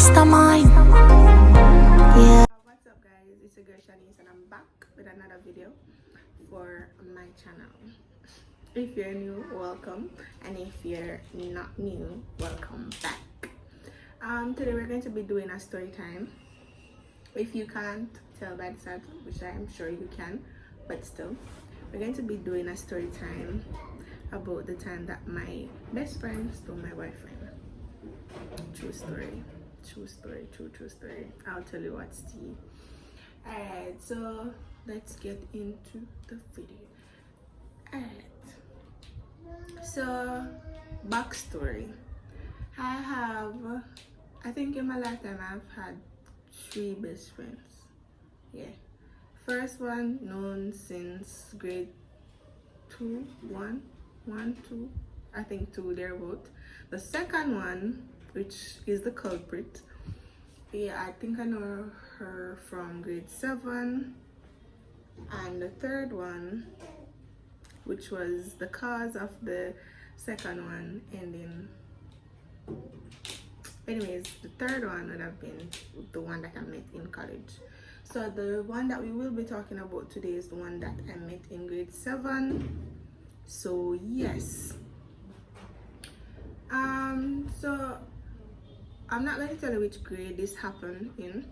mastermind. Yeah. What's up guys, it's your girl Shanice and I'm back with another video for my channel. If you're new, welcome, and if you're not new, welcome back. Today we're going to be doing a story time. If you can't tell by the title, which I'm sure you can, but still, we're going to be doing a story time about the time that my best friend stole my boyfriend. True story. True story. I'll tell you what's tea. Alright, so let's get into the video. Alright, so backstory. I think in my lifetime I've had 3 best friends. Yeah, first one known since grade 2, 1, 2, I think 2, they're both. The second one, which is the culprit, yeah, I think I know her from grade 7. And the third one, which was the cause of the second one ending. Anyways, the third one would have been the one that I met in college. So the one that we will be talking about today is the one that I met in grade 7. So yes. So I'm not going to tell you which grade this happened in.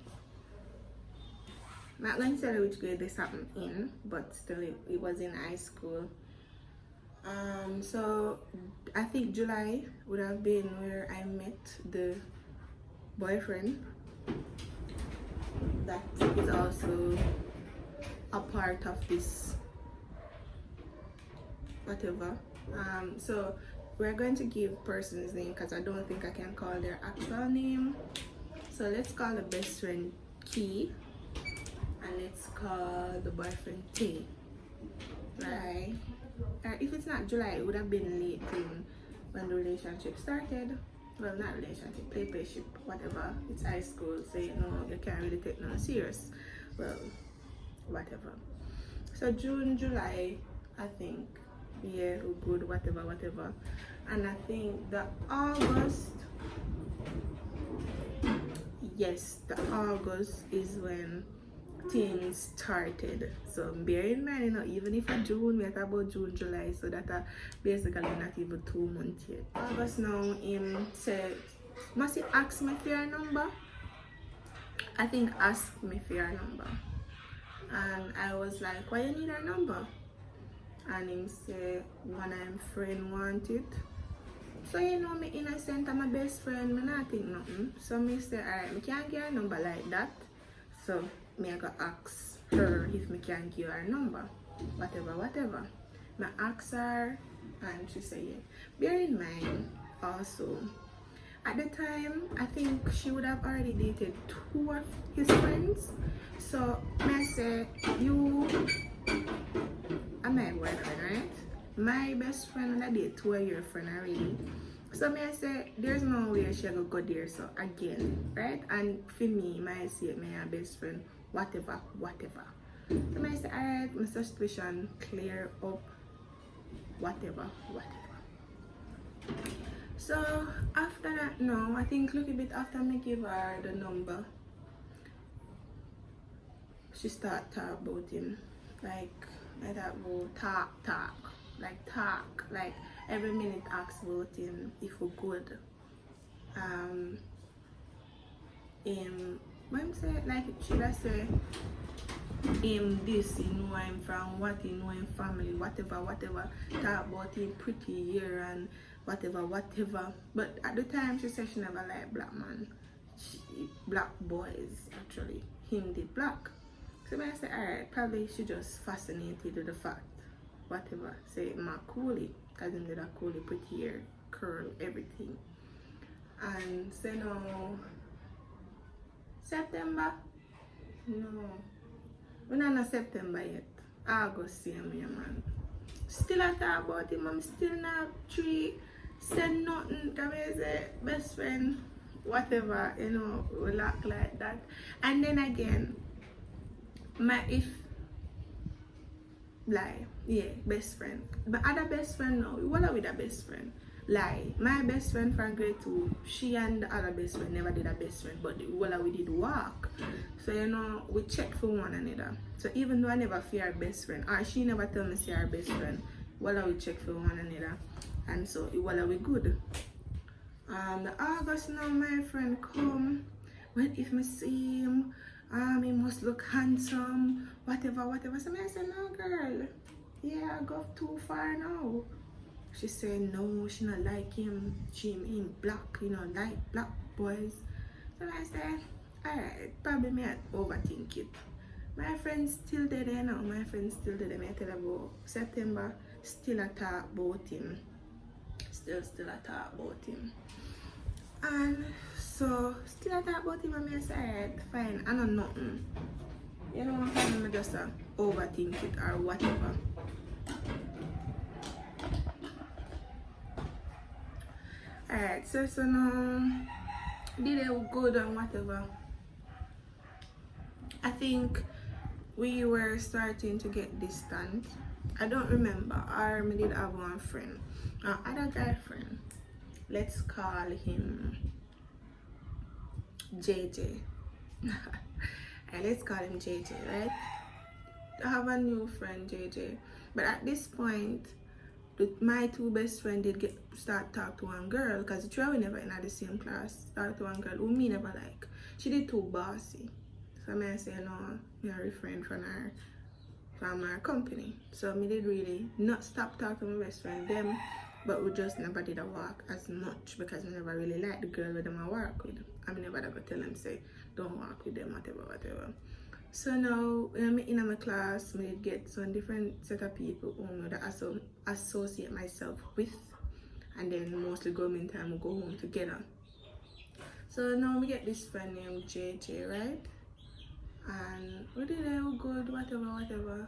I'm not going to tell you which grade this happened in, but still it was in high school. So I think July would have been where I met the boyfriend that is also a part of this whatever. So we're going to give person's name because I don't think I can call their actual name. So let's call the best friend Key and let's call the boyfriend T. Right? If it's not July, it would have been late June when the relationship started. Well, not relationship, playship, whatever. It's high school, so you know you can't really take no serious. Well, whatever. So June, July, I think. Yeah, good, whatever. And I think the August, yes, the August is when things started. So bear in mind, you know, even if it's June, we talk about June, July, so that are basically not even 2 months yet. August now, him said, must he ask me for your number? I think ask me for your number. And I was like, why you need her number? And him said, one of my friend want it. So you know me innocent, I'm my best friend, me not think nothing. So me say, alright, me can't get her number like that. So me I go ask her if me can give her number. Whatever. Me ask her and she say yeah. Bear in mind also, at the time I think she would have already dated 2 of his friends. So me say, you are my boyfriend, right? My best friend would have dated 2 of your friends already. So me I say, there's no way she will go there. So again, right? And for me, I say my best friend, whatever. So I say, alright, my suspicion clear up, whatever. So after that, no, I think look a bit after me give her the number, she start talk about him. Like that will talk. Like every minute asks about him if we're good. When say like should I say him this, you know him from what, you know him family, whatever, talk about him pretty hair and whatever. But at the time she said she never liked black man. Black boys actually. Him did black. So I say alright, probably she just fascinated with the fact. Whatever. Say my coolie, because him did a coolie, pretty hair, curl, everything. And say no September? No. We're not in September yet. August same year, man. Still I talk about him, I'm still not tree, said nothing, come here say best friend, whatever, you know, we look like that. And then again, best friend. But other best friend now, what are with a best friend? lie. My best friend from grade 2, she and the other best friend never did a best friend, but we did walk. So you know, we check for one another. So even though I never fear our best friend, or she never tell me see our best friend, we check for one another. And so we good. The August now my friend come. When if me see him, he must look handsome, whatever. So I say, no girl, yeah, I go too far now. She said no, she not like him. She him black, you know, like black boys. So I said, alright, probably me I overthink it. My friends still there now. My friends still there. Me tell about September, still a talk about him. Still a talk about him. And so still a talk about him and me I say, alright, fine, I know nothing. You know, I'm just overthink it or whatever. Alright, so now did it good and whatever. I think we were starting to get distant. I don't remember. I did have one friend, other guy friend. Let's call him JJ. And let's call him JJ, right? I have a new friend JJ, but at this point, my two best friends did start talk to one girl, because we never in the same class. Start to one girl who me never like. She did too bossy. So I say no, me a refrain from our company. So me did really not stop talking to my best friend them, but we just never did a walk as much because we never really liked the girl with them I work with. I never ever tell them say don't walk with them, whatever. So now when I'm in my class, I get some different set of people who that I associate myself with, and then mostly government time we go home together. So now we get this friend named JJ, right? And we did it good, whatever.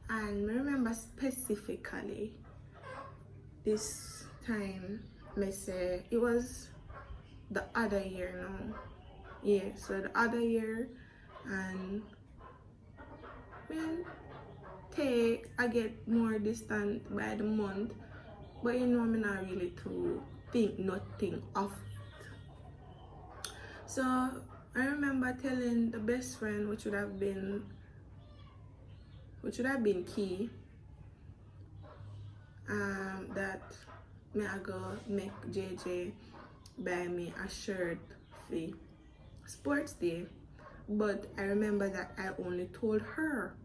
And I remember specifically this time, I say it was the other year now. Yeah, so the other year, and when I get more distant by the month, but you know, I'm not really to think nothing of it. So I remember telling the best friend, which would have been key, that me I go make JJ buy me a shirt for sports day, but I remember that I only told her.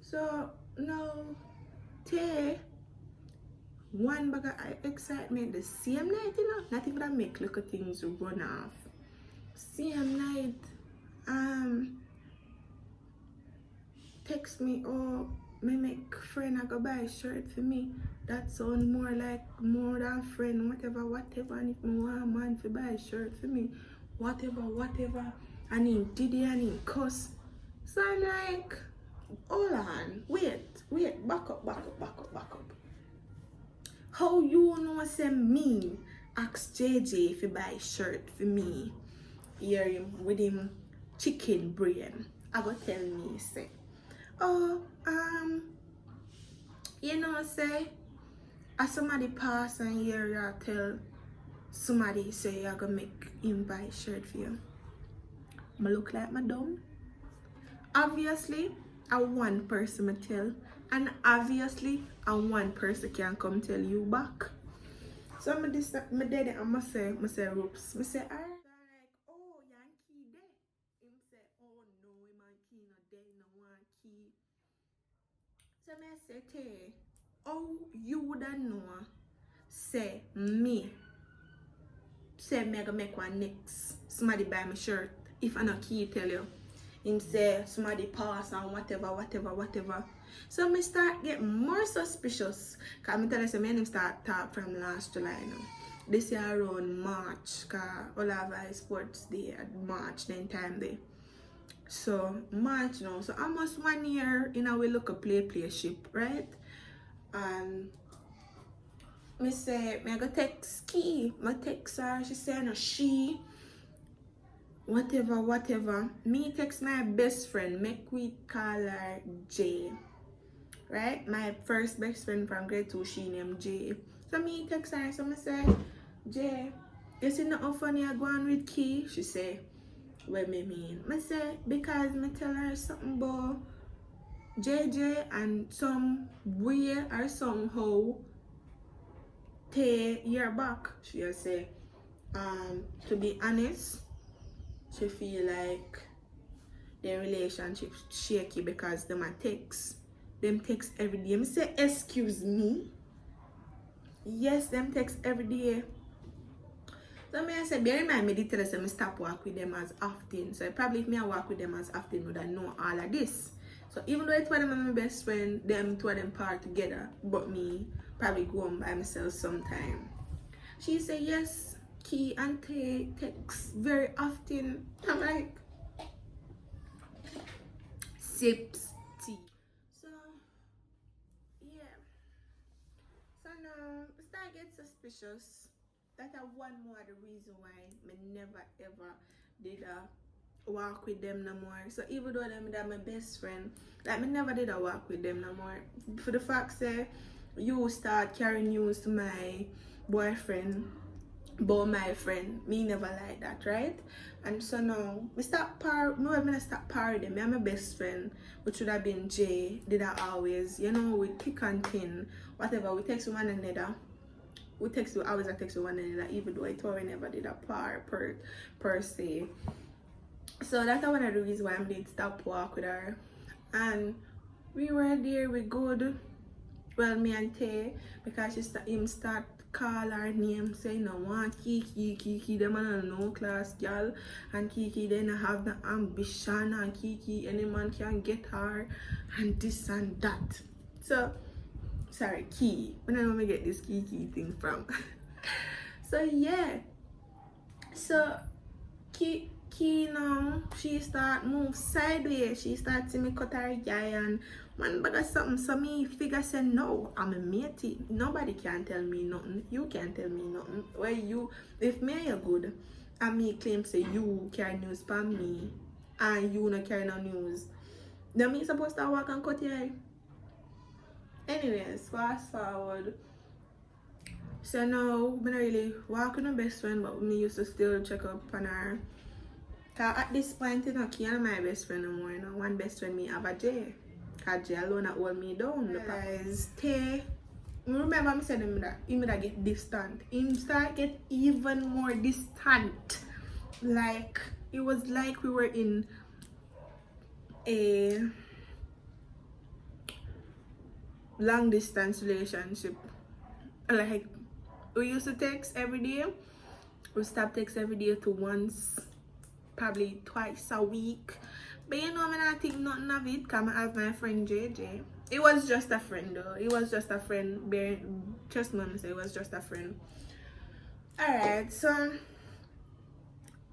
So now Tay one bag of excitement the same night, you know, not even that make little things run off. Same night, text me, oh, me make friend I go buy a shirt for me. That sound more like more than friend, whatever. And if me want a man to buy a shirt for me, whatever. And he did it and he cuss. So I'm like, hold on, wait, back up. How you know say me ask JJ if he buy a shirt for me? Hear him with him chicken brain. I go tell me say, oh, you know say, as somebody pass and hear you tell somebody say you're gonna make him buy a shirt for you. I look like my dumb. Obviously, I one person I tell, and obviously, I one person can come tell you back. So my daddy, I must say, oops. I say, alright. Like, oh, Yankee there. Him say, oh no, man key no there, no one key. So I say, hey, oh, you woulda know, say me I gonna make one next. Somebody buy my shirt. If I not key tell you. Him say somebody pass and whatever. So me start get more suspicious. Cause me tell you, my name start talk from last July now. This year around March, cause all of our sports day at March, then time day. So March now. So almost 1 year in we look a play ship, right? And me say me go text Key. My text her, she say no she. Whatever. Me text my best friend, make we call her J. Right? My first best friend from grade 2, she named J. So me text her, so I say, Jay, you see nothing funny I go on with Key? She say, what me mean? I say, because me tell her something about JJ and some way or somehow take your back. She just say, to be honest, she feel like their relationship shaky because them a text. Them text every day. Me say, excuse me? Yes, them text every day. So me I say, bear in mind me did tell us me stop work with them as often. So probably if me I work with them as often would I know all of this. So even though it's one of my best friend, them two of them part together, but me probably go on by myself sometime. She say yes, Key and Tay text very often. I'm like sips tea. So yeah. So now I start get suspicious. That are one more the reason why me never ever did walk with them no more. So even though them that my best friend, like me never did a walk with them no more. For the fact say you start carrying news to my boyfriend about my friend, me never like that, right? And so now me stop me stop par them. Me and my best friend, which would have been Jay, did I always, you know, we thick and thin, whatever, we text one another. We always text one another, even though I thought we never did a par per se. So that's one of the reasons why I did stop walk with her. And we were there, we good. Well, me and Tay, because him start call her name, say no want Kiki, them are no class girl, and Kiki then have the ambition, and Kiki any man can get her, and this and that. So sorry, Key. I don't know where I get this Kiki thing from. So yeah. So Key now, she start move sideways. She start see me cut her guy and man bag something. So me figure say no, I'm a matey. Nobody can tell me nothing. You can't tell me nothing. Where you if me are good and me claim say you carry news for me and you not carry no news, then me supposed to walk and cut your eye. Anyways, fast forward. So now I'm not really walking with my best friend, but me used to still check up on her. Cause at this point, you know, Kiana my best friend no more. You know, one best friend me have a J. Cause J alone that hold me down. Because Tay, remember me said him that he would get distant. Him start get even more distant. Like it was like we were in a long distance relationship. Like we used to text every day. We stopped text every day to once, probably twice a week. But you know, I don't think nothing of it. Cause I have my friend JJ. It was just a friend though. It was just a friend. Just me say it was just a friend. Alright, so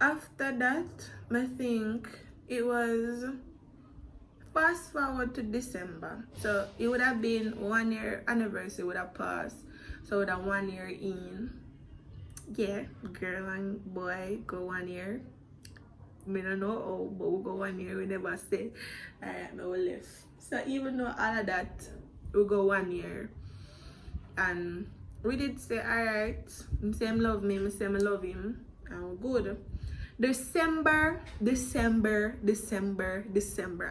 after that, I think it was fast forward to December. So it would have been 1 year anniversary would have passed. So with a 1 year in, yeah, girl and boy go 1 year. I don't know how, but we go 1 year, we never stay. Alright, we left. So even though all of that, we go 1 year. And we did say, alright, I say I love me, I say I love him, and we're good. December.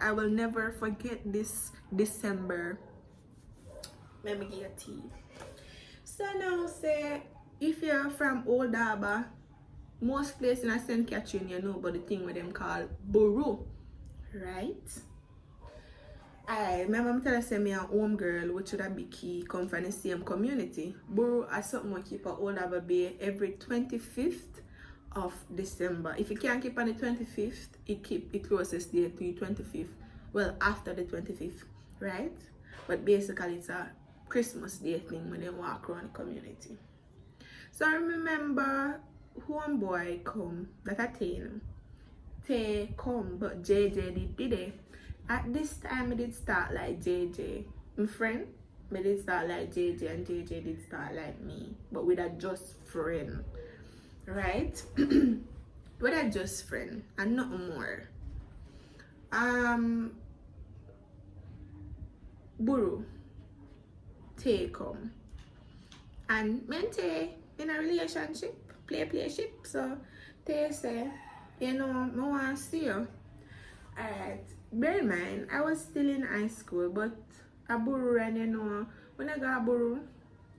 I will never forget this December. Let me get a tea. So now say, if you're from Old Harbour, most places in St. Catherine, you know about the thing with them called Buru, right? I remember I'm telling you, me a home girl, which should have be key, come from the same community. Buru is something we keep at Old Harbour Bay every 25th of December. If you can't keep on the 25th, it closest day to the 25th. Well, after the 25th, right? But basically it's a Christmas Day thing when they walk around the community. So I remember homeboy come that I Tay come, but JJ did it. At this time I did start like JJ. My friend, I did start like JJ and JJ did start like me. But with a just friend. Right? With a just friend and nothing more. Buru. Tay come. And mente in a relationship, playship. So they say, you know, I want to see you. Alright. Bear in mind, I was still in high school, but a buru and you know, when I go a buru,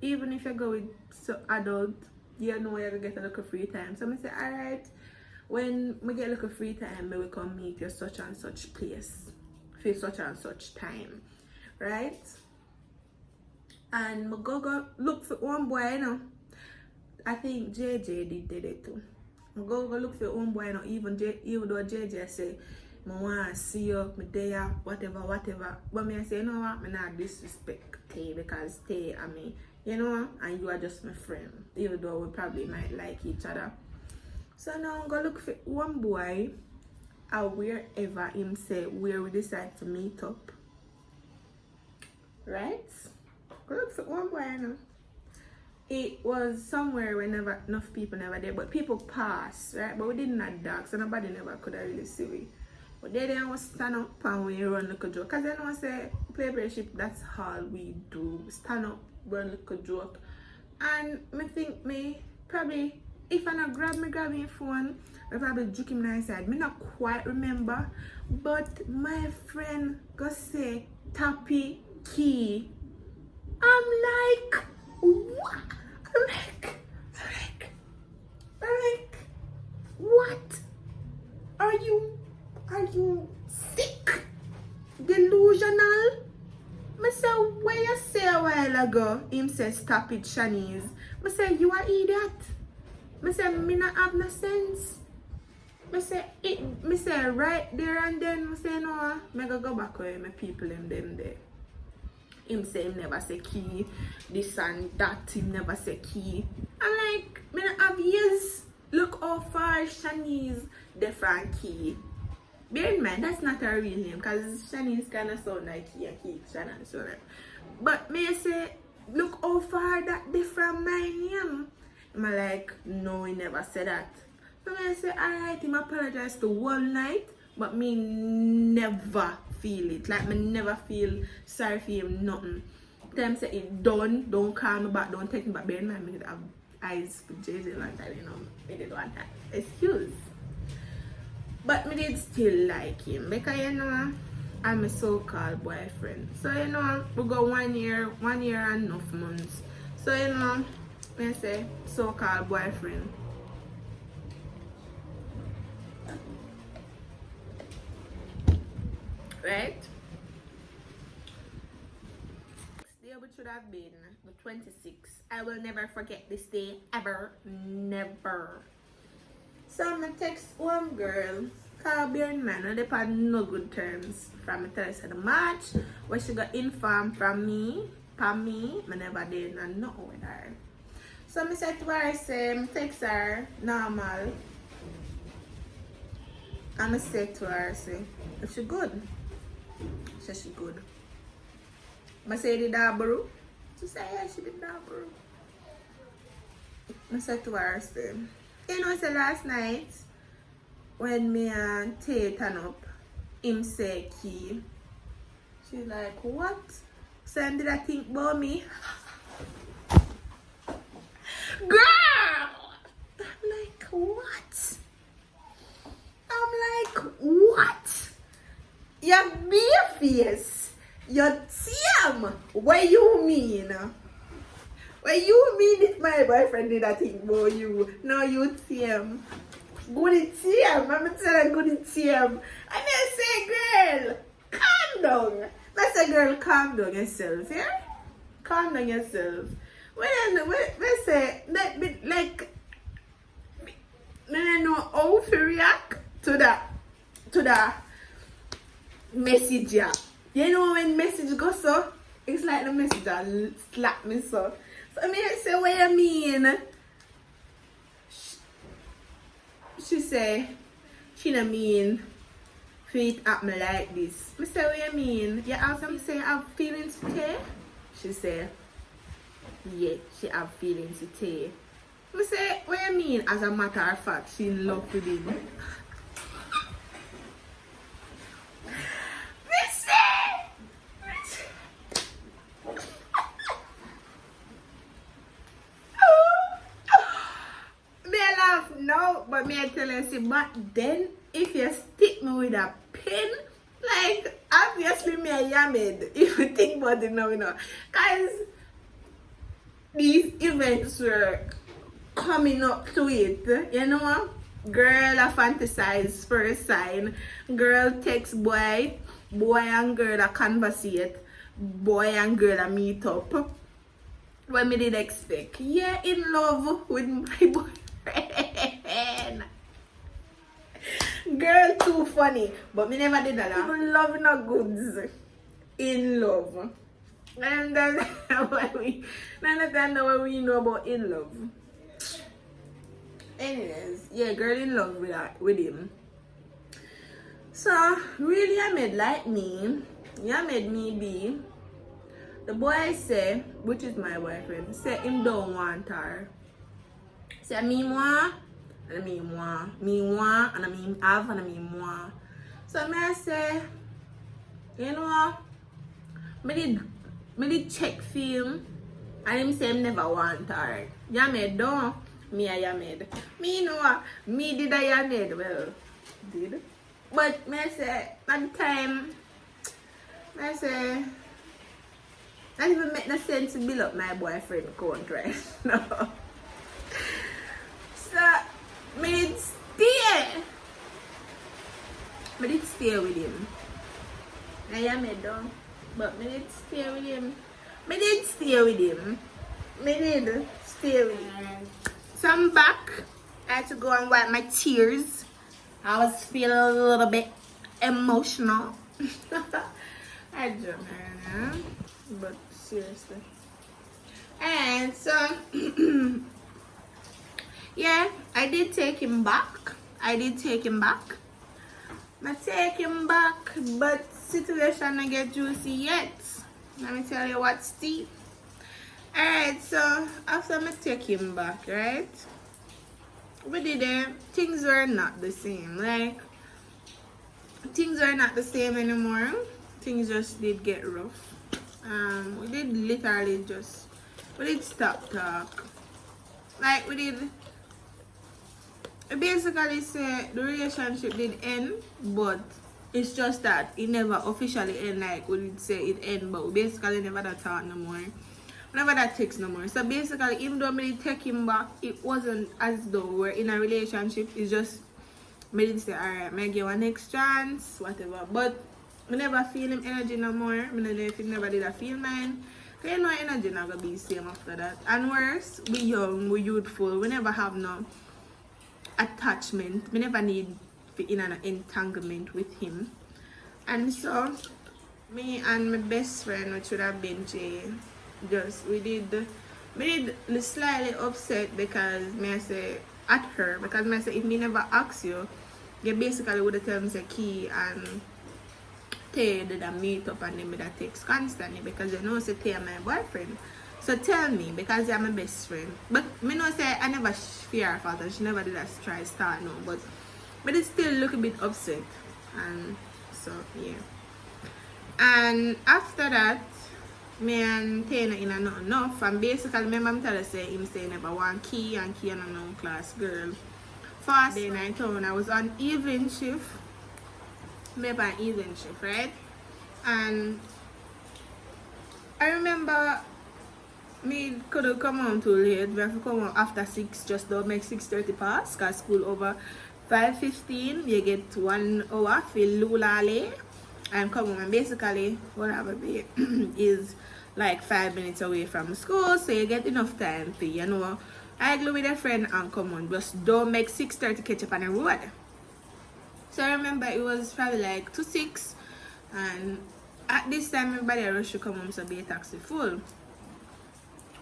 even if you go with adult, you know you're gonna get a little free time. So I say, alright, when we get a little free time, we will come meet you such and such place for such and such time. Right? And I go look for one boy, you know. I think JJ did it too. I go look for one boy, you know, even though JJ say, I want to see you, me there, whatever. But me I say, you know what, I not disrespect Tay because Tay and me, you know, and you are just my friend. Even though we probably might like each other. So now I go look for one boy, wherever him say, where we decide to meet up. Right? Go look for one boy, you know. It was somewhere where enough people never there, but people pass, right? But we didn't have dogs, so nobody never could have really see we. But they didn't stand up and we run like a joke. Because I know I say playship, that's all we do. Stand up, run like a joke. And I think me probably, if I not grab my phone, I probably juke him nice side. Me not quite remember. But my friend go say Tappy Key. I'm like, what? I'm like, what? Are you sick? Delusional? I say, what you say a while ago? Him say, stop it, Shanice. I say, you are idiot. I say, me not have no sense. I say, right there and then, I say, no, I go back where my people them there. Him say him never say key, this and that, him never say key. I'm like, me not have years. Look how far Shanice different key. Bear in mind, that's not her real name, because Shanice kind of sound like key and key, Shannon, so like. But me say, look how far that different my name. I'm like, no, he never said that. So I say, alright, him apologize to one night, but me never feel it. Like, me never feel sorry for him, nothing. Them say it done, don't call me back, don't take me back. Bear in mind, me did have eyes for JJ like that, you know. Me did want that excuse. But me did still like him because, you know, I'm a so-called boyfriend. So, you know, we go 1 year and enough months. So, you know, I say so-called boyfriend. Right? This day which should have been the 26th. I will never forget this day ever. Never. So I'm gonna text one girl called Bearing Man, and they had no good terms from the 3rd of March, where she got informed from me, I never did and nothing with her. So I said to her, I say, text her normal. And I said to her, I say, if she good? She said she good. I say, did that bro? She said, yeah, she did that bro. I said to her, I say, you know, so last night, when me and Tay turn up, him say key. She's like, what? So did I think about me? Girl! I'm like, what? I'm like, what? Your bare face, your TM. What you mean? What you mean if my boyfriend did that thing about you? No, you TM. Good TM. I'm telling good TM. And I say, girl, calm down. I say, girl, calm down yourself, yeah? Calm down yourself. When I say, like, I don't know how to react to that message, yeah. You know when message goes so, it's like the message slap me so. So I mean, I say, what you mean? She say, she don't mean for it happen like this. I say, what you mean? You have some say, have feelings for Tay? She say, yeah, she have feelings for Tay. I say, what you mean? As a matter of fact, she in love with him. enough. No, but me I tell you, see, but then if you stick me with a pin, like obviously me I yammed. If you think about it now, cause these events were coming up to it, Girl a fantasize first sign, girl text boy, boy and girl a conversate, boy and girl a meet up. What me did expect? Yeah, in love with my boyfriend. Girl too funny, but me never did that. People love no goods. In love. And that's what we what we know about in love. Anyways, yeah, girl in love with him. So really I made like me. Yeah, made me be. The boy say, which is my boyfriend, say him don't want her. Say me want, and me want. Me want, and I mean have, and I mean want. So I say, me did check film, and him say him never want her. Yamed don't, me a yamed. Me know, me did a yamed, well, did. But me say, at the time, I say, that even make no sense to build up my boyfriend account right now. So, me did stay with him. I am a dog, but me did stay with him. Me did stay with him. So I'm back. I had to go and wipe my tears. I was feeling a little bit emotional. I don't know. But seriously. And so yeah, I did take him back. I take him back, but situation not get juicy yet. Let me tell you what's tea. Alright, so after I take him back, right? We did things were not the same. Like things are not the same anymore. Things just did get rough. We did literally we did stop talk. Like we basically say the relationship did end, but it's just that it never officially end like we did say it end, but we basically never that talk no more. Never that text no more. So basically, even though me take him back, it wasn't as though we're in a relationship. It's just me did say, alright, me give you a next chance, whatever. But I never feel him energy no more. I don't know if he never did I feel mine. Because energy not gonna be the same after that. And worse, we young, we youthful, we never have no attachment. We never need in an entanglement with him. And so me and my best friend, which would have been Jay, we did slightly upset because I say at her, because I say if me never ask you, you basically would have tell me say Key and Tay did a meet up and them with a text constantly because you know say Tay my boyfriend. So tell me, because you're my best friend. But me know say I never fear her fault and she never did a try start no, but it's still look a bit upset. And so yeah. And after that, me and Tay in a not enough, and basically remember I'm telling say him say never want Key and Key and a non class girl. First day night town, I was on evening shift. Maybe an evening shift, right? And I remember me could have come home too late. We have to come home after 6, just don't make 6:30 pass, cause school over 5:15. You get 1 hour for Lulale and come home, and basically whatever be is like 5 minutes away from school, so you get enough time to I go with a friend and come on, just don't make 6:30 catch up on the road. So I remember it was probably like 2 6, and at this time everybody rushed to come home, so be a taxi full.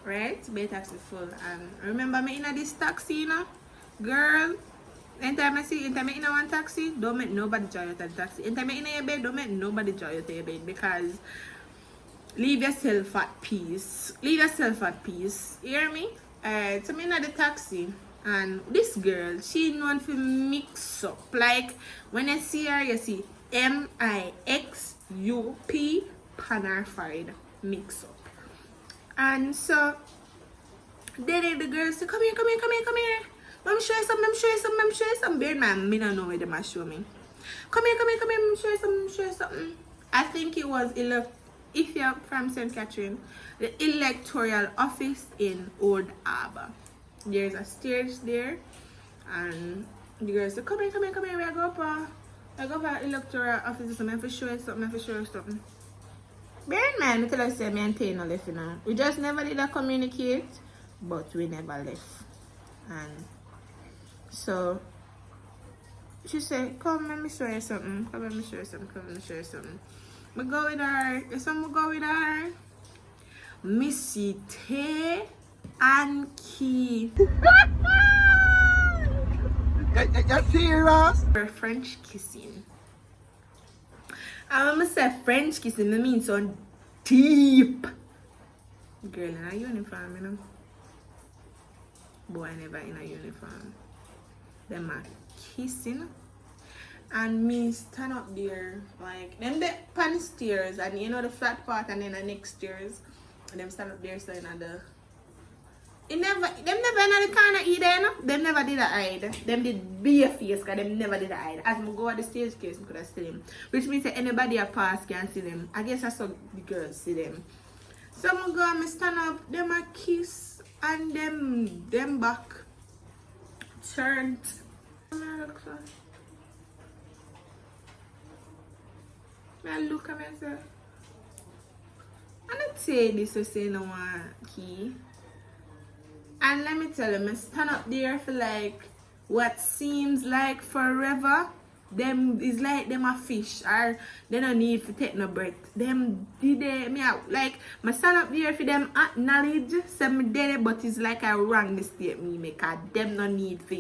Right? Be a taxi full. And I remember me in this taxi, girl. Anytime I in one taxi, don't make nobody join you to the taxi. Anytime in your bed, don't make nobody join you to your bed, because leave yourself at peace. Leave yourself at peace. You hear me? So me in the taxi, and this girl, she known for mix up. Like when you see her, you see MIXUP Panarfied mix up. And so then the girl said, come here. Let me show you something, let me show you something, let me show you something. Bear in mind, me don't know where they must show me. Come here, come here, come here, let me show you something, let me show you something. I think it was if you're from St. Catherine, the electoral office in Old Harbour. There's a stairs there, and the girls say, come here, come here, come here, we go up electoral office, so I have to show you something, I have to show you something. Bear in mind, I tell you, say, me and Tay no left, you know. We just never did communicate, but we never left. And so, she said, come, let me show you something, come, let me show you something, come, let me show you something. I go with her, if someone go with her, Missy Tay and Key. You serious? We're French kissing. And when I say French kissing, I mean so deep. Girl in a uniform, you know. Boy never in a uniform. Them are kissing. And me stand up there, like, them the pan stairs, and you know the flat part, and then the next stairs. And them stand up there, so you know them never in the corner either, you know. Them never did a hide. Them did bare face, because them never did a hide. As I go at the stage case, I could have seen them. Which means that anybody a pass can see them. I guess I saw the girls see them. So I go and stand up, them a kiss, and them back turned. I look at myself. I'm not saying this to say no one key. And let me tell you, I stand up there for like what seems like forever. Them is like them a fish, or they don't need to take no breath. Them did they me out like my stand up there for them acknowledge say me did it, but it's like I wrong mistake me make, cause them no need for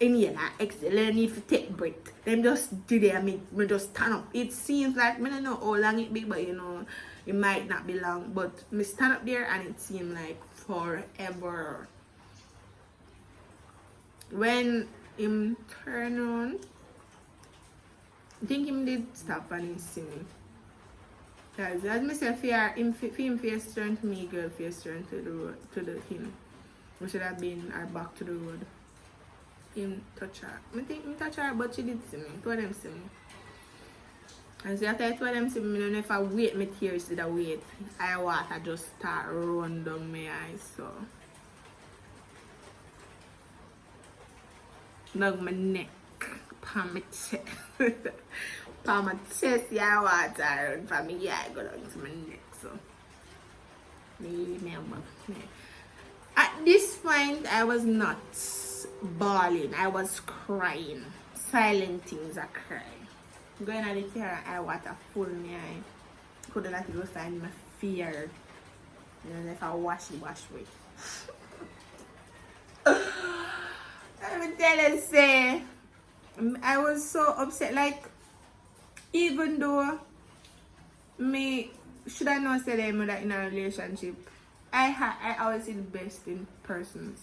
inhale and exhale, they need to take breath. Them just did it, me just stand up. It seems like me don't know how long it be, but you know it might not be long. But me stand up there and it seemed like forever. When him turn on, I think him did stop and he see me. Cause as me say, him face turn to me, girl face turn to the road, to the him. We should have been our back to the road. Him touch her. I think him touch her, but she did see me. Two of them see me. And so after two of them see me, I don't know if I wait my tears did I wait. I water just start run down my eyes, so. Down my neck, palm my chest. Palm my chest, yeah, water run from me, yeah, go down to my neck, so. At this point, I was not bawling, I was crying. Silent things are crying. Going at the car, I water full me eye. Couldn't let it go find my fear. And then if I wash with. Let me tell you, say, I was so upset. Like, even though me should I not say that in a relationship, I always see the best in persons.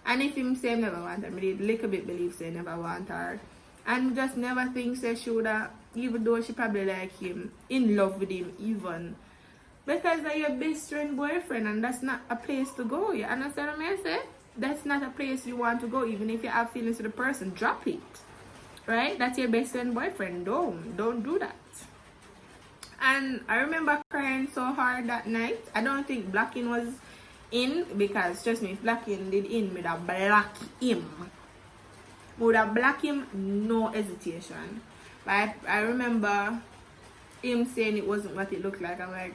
And if him say never want her, I did little bit believe say never want her. And just never think say she woulda, even though she probably like him, in love with him even. Because they're your best friend boyfriend, and that's not a place to go. You understand what I say? That's not a place you want to go, even if you have feelings to the person. Drop it. Right? That's your best friend boyfriend. Don't do that. And I remember crying so hard that night. I don't think blocking was in, because trust me, if blocking did in, me would block him. Would have blocked him, no hesitation. But I remember him saying it wasn't what it looked like. I'm like,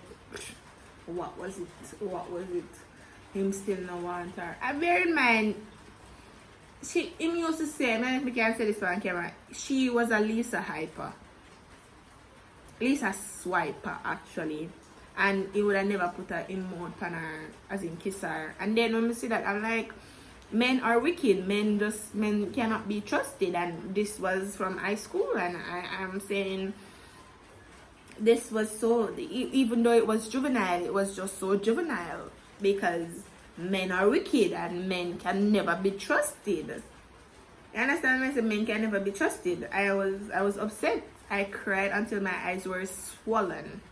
what was it? What was it? Him still no want her. I bear in mind, him used to say, I don't know if we can say this on camera, she was a Lisa hyper. Lisa swiper actually. And he would have never put her in mouth on her, as in kiss her. And then when we see that, I'm like, men are wicked. Men cannot be trusted. And this was from high school, and I'm saying this was so, even though it was juvenile, it was just so juvenile, because men are wicked and men can never be trusted. You understand when I say men can never be trusted? I was upset. I cried until my eyes were swollen.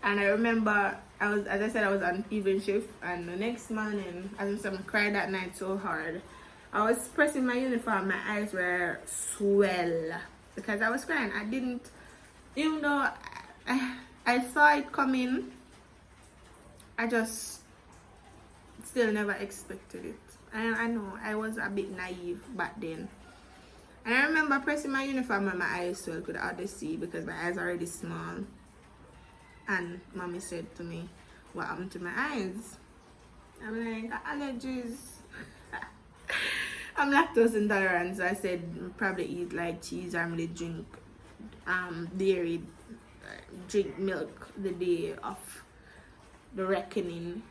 And I remember, as I said, I was on evening shift, and the next morning, as I said, I cried that night so hard. I was pressing my uniform, my eyes were swell because I was crying. I didn't, even though I saw it coming, I just still never expected it. And I know I was a bit naive back then. And I remember pressing my uniform and my eyes swell, could hardly see because my eyes are already small. And mommy said to me, what happened to my eyes? I'm like, allergies. I'm lactose intolerant, so I said probably eat like cheese or really drink dairy, drink milk the day of the reckoning.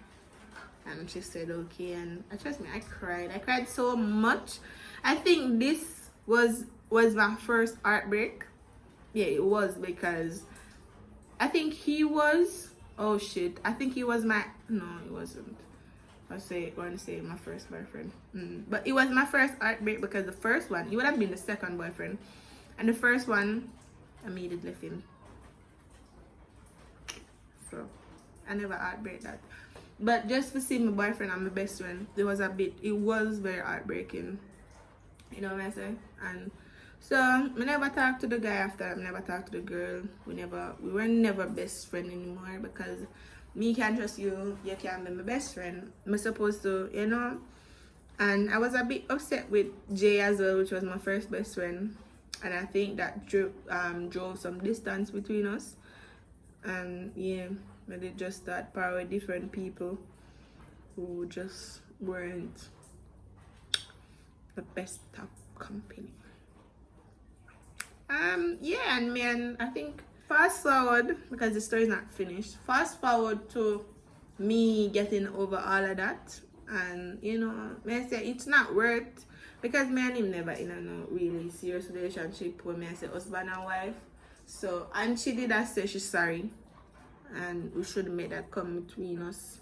And she said okay, and trust me, I cried so much. I think this was my first heartbreak. Yeah, it was, because I think he was, oh shit, I think he was my, no, it wasn't. I want to say my first boyfriend. But it was my first heartbreak, because the first one, it would have been the second boyfriend. And the first one, I immediately left him. So, I never heartbreak that. But just to see my boyfriend and my best friend, it was very heartbreaking. You know what I say? And so, I never talked to the guy after, I never talked to the girl. We were never best friend anymore, because me can't trust you, you can't be my best friend. I'm supposed to, you know. And I was a bit upset with Jay as well, which was my first best friend. And I think that drove some distance between us. And yeah, we did just start power with different people who just weren't the best of company. Yeah, and man, I think fast forward, because the story is not finished, fast forward to me getting over all of that, and you know, I say it's not worth, because me and him never in a no really serious relationship when I say husband and wife. So, and she did say she's sorry, and we should make that come between us.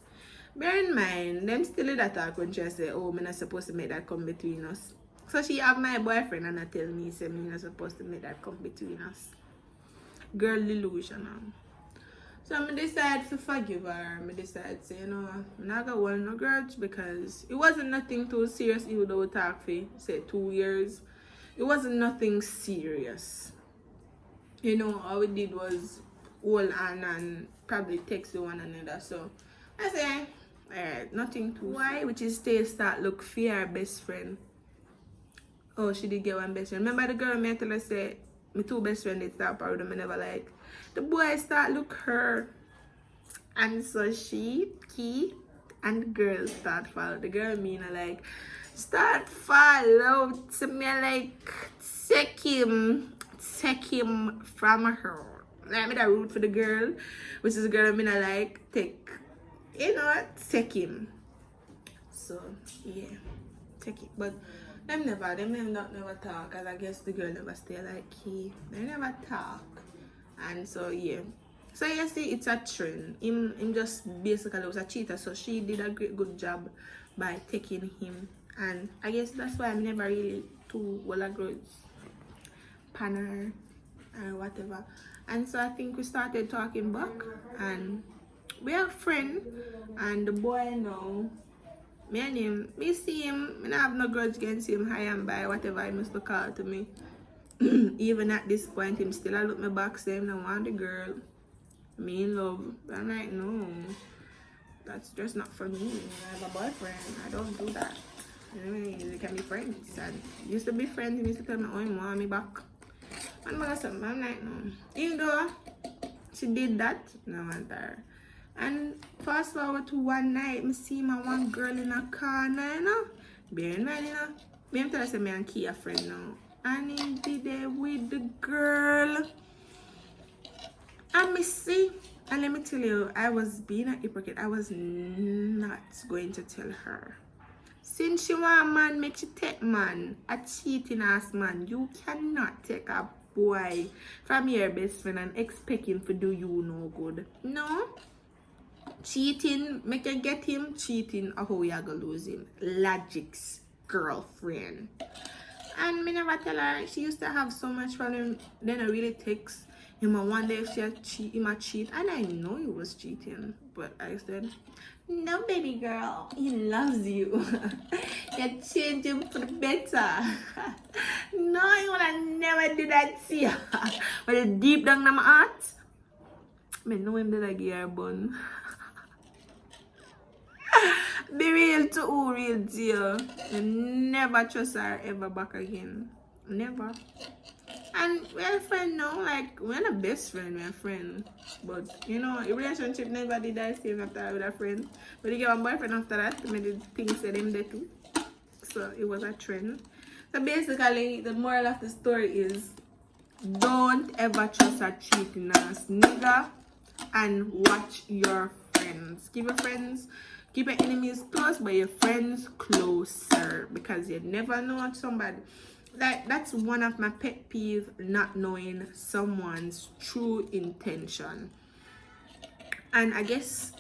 Bear in mind, them still did that talk when she say, oh, I'm not supposed to make that come between us. So she have my boyfriend and I tell me, say me not supposed to make that come between us. Girl delusional. So I decide to forgive her. I decide to say, you know, I'm not gonna hold no grudge, because it wasn't nothing too serious, even though we talk for say 2 years. It wasn't nothing serious. You know, all we did was hold on and probably text one another. So I say, alright, nothing too. Why? Which is start look fear best friend. Oh, she did get one best friend. Remember the girl me tell her say my two best friends did start proud of me never like. The boy start look her. And so she, Key, and the girl start follow. The girl mean like start follow to me like take him from her. Like me that root for the girl, which is the girl I mean I like take, you know what, take him. So yeah, take it. But them never talk, cause I guess the girl never stay like he. They never talk. And so yeah. So you see, it's a trend. Him just basically was a cheater. So she did a good job by taking him. And I guess that's why I'm never really too well a grudge panner or whatever. And so I think we started talking back, and we are friends. And the boy now, me and him, me see him, I don't have no grudge against him, high and by, whatever he must call to me. Even at this point, him still look me back, saying I want the girl, me in love. I'm like, no, that's just not for me. I have a boyfriend, I don't do that. I mean, we can be friends. And used to be friends, he used to tell me, oh, he want me back. And I'm like, no. Even though she did that, no one there. And fast forward to one night, I see my one girl in a corner, you know. Bear in mind, you know. Me tell her say me and Key a friend now. And he did it with the girl. And me see. And let me tell you, I was being a hypocrite. I was not going to tell her. Since she want man, make she take man. A cheating ass man. You cannot take a boy from your best friend and expect him to do you no good. No. Cheating, make you get him. Cheating, how you gonna lose him. Logic's girlfriend. And me never tell her. She used to have so much problem. Then I really text. Him I wonder if he might cheat, and I know he was cheating, but I said, no, baby girl, he loves you. You change him for the better. No, he wanna never do that to you. But it's deep down in my heart, I know him that I give her a bun. Be real to who real to you. You never trust her ever back again. Never. And we're a friend now, like we're not best friend, we're a friend. But you know, a relationship never did I same after with a friend. But you get one boyfriend after that, I made things said him there too. So it was a trend. So basically the moral of the story is don't ever trust a cheating ass nigga and watch your friends. Keep your enemies close, but your friends closer, because you never know somebody. Like, that's one of my pet peeves, not knowing someone's true intention. And I guess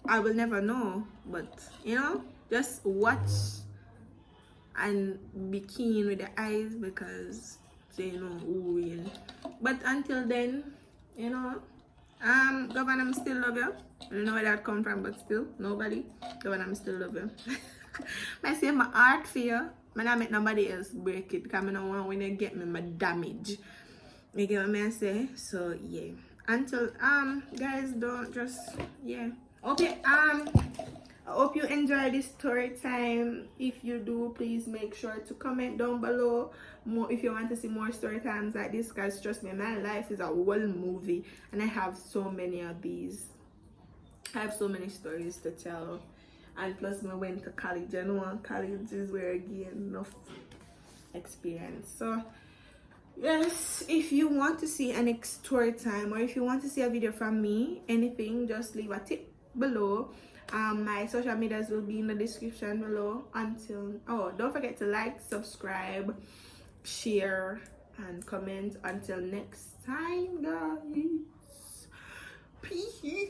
I will never know, but you know, just watch and be keen with the eyes, because they know who will. But until then, you know, Governor, I'm still love you. I don't know where that come from, but still, nobody. Governor, I'm still love you. I say my heart for you. I don't make nobody else break it, because I don't want when you get me my damage. You get what I say? So yeah. Until guys, don't just okay. I hope you enjoy this story time. If you do, please make sure to comment down below more if you want to see more story times like this, guys. Trust me, my life is a whole movie, and I have so many of these. I have so many stories to tell. And plus I went to college, and college is where I gain enough experience. So yes, if you want to see a next story time, or if you want to see a video from me, anything, just leave a tip below. My social medias will be in the description below. Don't forget to like, subscribe, share, and comment. Until next time, guys. Peace.